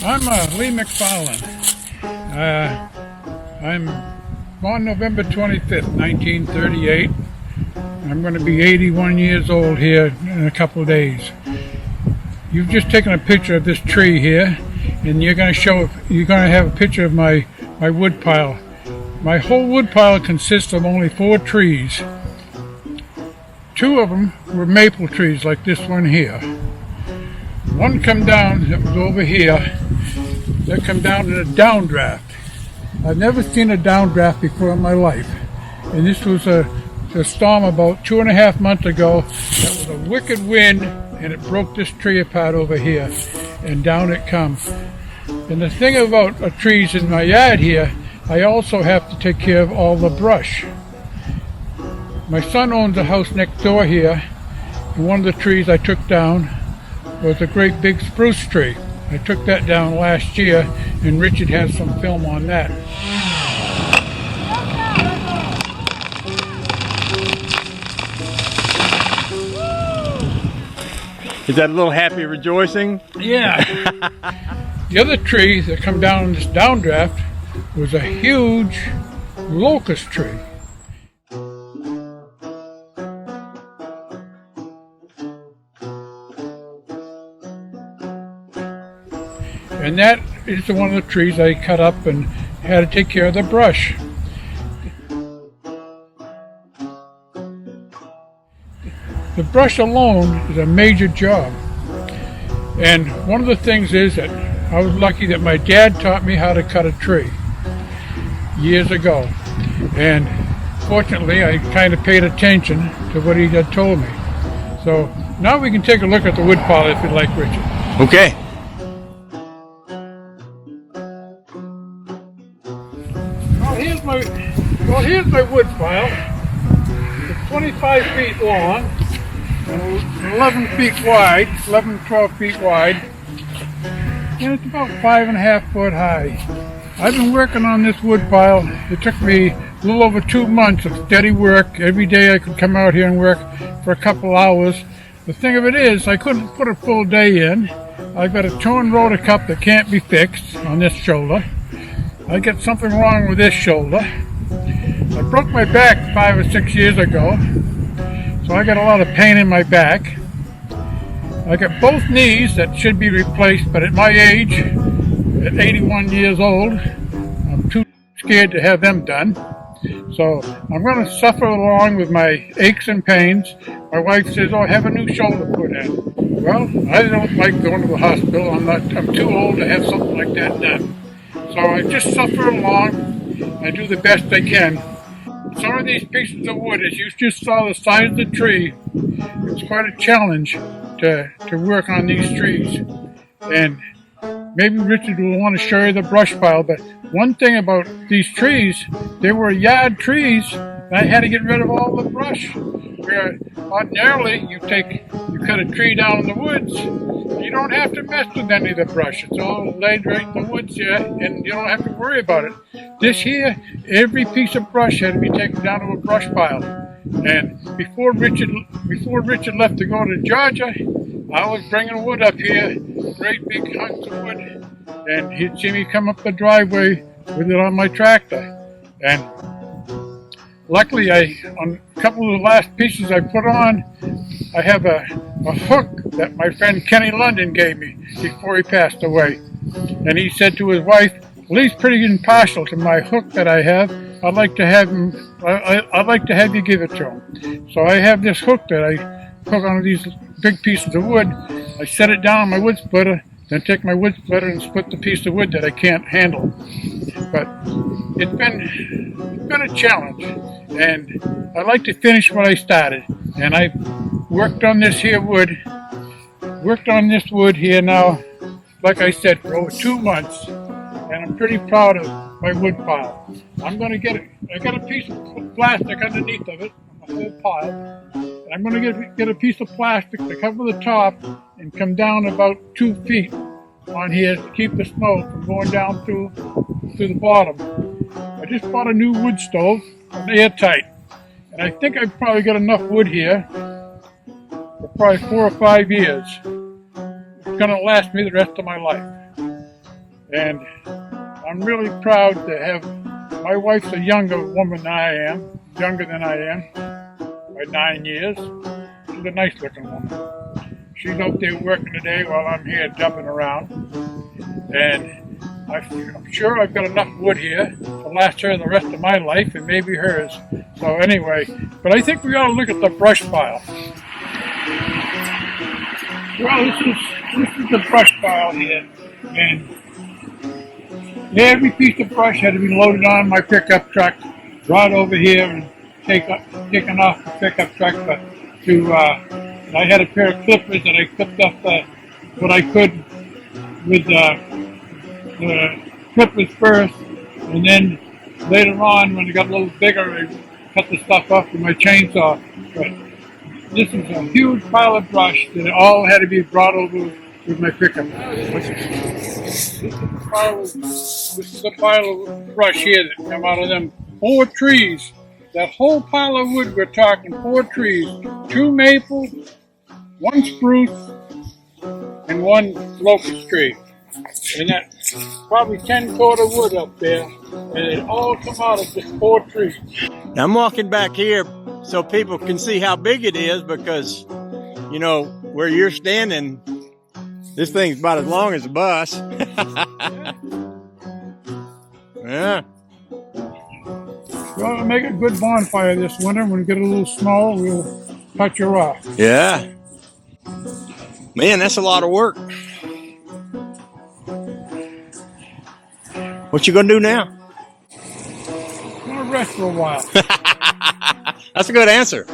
I'm Lee McFarland. I'm born November 25th, 1938. I'm going to be 81 years old here in a couple of days. You've just taken a picture of this tree here, and you're going to have a picture of my wood pile. My whole wood pile consists of only 4 trees. 2 of them were maple trees like this one here. One come down that was over here. That come down in a downdraft. I've never seen a downdraft before in my life. And this was a storm about 2.5 months ago. That was a wicked wind, and it broke this tree apart over here. And down it comes. And the thing about trees in my yard here, I also have to take care of all the brush. My son owns a house next door here, and one of the trees I took down was a great big spruce tree. I took that down last year, and Richard has some film on that. Is that a little happy rejoicing? Yeah. The other tree that come down in this downdraft was a huge locust tree. And that is one of the trees I cut up and had to take care of the brush. The brush alone is a major job. And one of the things is that I was lucky that my dad taught me how to cut a tree years ago. And fortunately, I kind of paid attention to what he had told me. So now we can take a look at the wood pile if you'd like, Richard. Okay. Here's my wood pile. It's 25 feet long and 11 feet wide, 12 feet wide, and it's about 5.5 foot high. I've been working on this wood pile. It took me a little over 2 months of steady work. Every day I could come out here and work for a couple hours. The thing of it is, I couldn't put a full day in. I've got a torn rotor cup that can't be fixed on this shoulder. I got something wrong with this shoulder. I broke my back 5 or 6 years ago, so I got a lot of pain in my back. I got both knees that should be replaced, but at my age, at 81 years old, I'm too scared to have them done. So I'm going to suffer along with my aches and pains. My wife says, "Oh, have a new shoulder put in." Well, I don't like going to the hospital. I'm too old to have something like that done. So I just suffer along. I do the best I can. Some of these pieces of wood, as you just saw the size of the tree, it's quite a challenge to work on these trees. And maybe Richard will want to show you the brush pile, but one thing about these trees, they were yard trees, and I had to get rid of all the brush. Where ordinarily you cut a tree down in the woods, you don't have to mess with any of the brush. It's all laid right in the woods here, and you don't have to worry about it. This here, every piece of brush had to be taken down to a brush pile. And before Richard left to go to Georgia, I was bringing wood up here, great big hunks of wood, and he'd see me come up the driveway with it on my tractor. And luckily, on a couple of the last pieces I put on, I have a hook that my friend Kenny London gave me before he passed away. And he said to his wife, "Well, he's pretty impartial to my hook that I have. I'd like to have you give it to him." So I have this hook that I hook on these big pieces of wood. I set it down on my wood splitter, then take my wood splitter and split the piece of wood that I can't handle. But it's been a challenge, and I like to finish what I started. And I worked on this wood here now, like I said, for over 2 months, and I'm pretty proud of my wood pile. I'm going to get it. I got a piece of plastic underneath of it, a whole pile. And I'm going to get a piece of plastic to cover the top and come down about 2 feet on here to keep the snow from going down through the bottom. I just bought a new wood stove, airtight, and I think I've probably got enough wood here for probably 4 or 5 years. It's going to last me the rest of my life. And I'm really proud to have, my wife's a younger woman than I am, younger than I am, by 9 years. She's a nice looking woman. She's out there working today while I'm here jumping around. And I'm sure I've got enough wood here to last her the rest of my life and maybe hers. So anyway, but I think we ought to look at the brush pile. Well, this is the brush pile here. And every piece of brush had to be loaded on my pickup truck, brought over here and taken off the pickup truck. I had a pair of clippers that I clipped up what I could with the clippers first, and then later on, when it got a little bigger, I cut the stuff up with my chainsaw. But this is a huge pile of brush that all had to be brought over with my pickup. This is a pile of brush here that come out of them 4 trees. That whole pile of wood, we're talking 4 trees, 2 maple, 1 spruce, and 1 locust tree. And that's probably 10 cord of wood up there, and it all come out of just 4 trees. Now I'm walking back here so people can see how big it is, because, you know, where you're standing, this thing's about as long as a bus. Yeah. Well, to make a good bonfire this winter, when we get a little snow, we'll cut you off. Yeah. Man, that's a lot of work. What you gonna do now? I'm gonna rest for a while. That's a good answer.